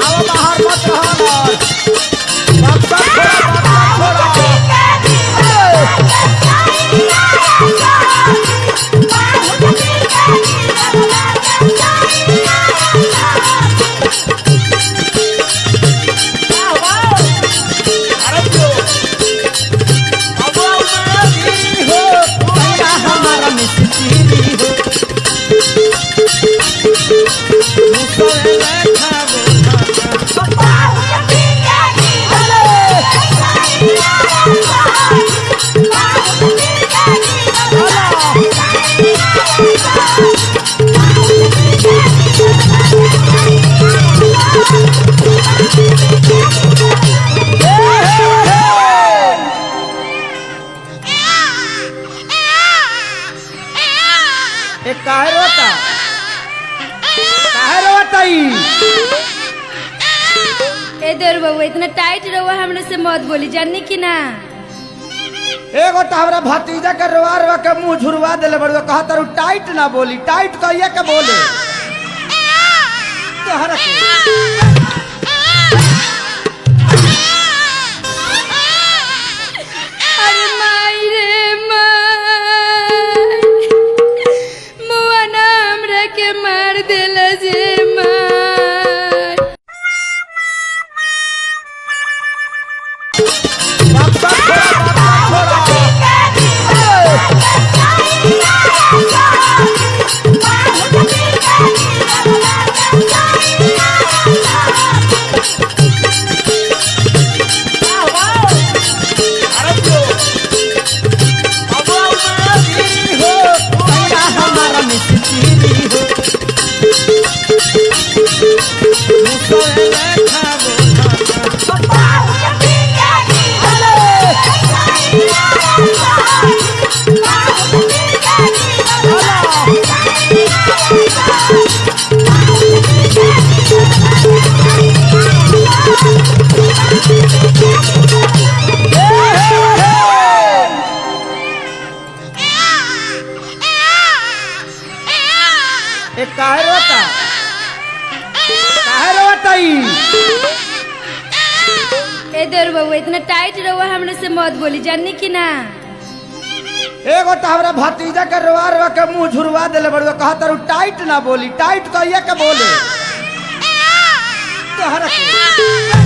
आओ बाहर मत रहो बउआ इतना टाइट रहुआ हमने से मत बोली जाननी की ना एगो तो हमरा भतीजा के रोआ रोआ के मुंह झुरवा देले बड़ो कहा तारू टाइट ना बोली टाइट कहिए के बोले तोहरा के अरे माई रे माई मुआ नाम रे के मार देला जे इतना टाइट रहुआ हमने से मत बोली जाननी की ना एगो तो हमरा भतीजा के रोआ रोआ के मुंह झुरवा देले बड़ो कहा तारू टाइट ना बोली टाइट कहिए के बोले तोहरा के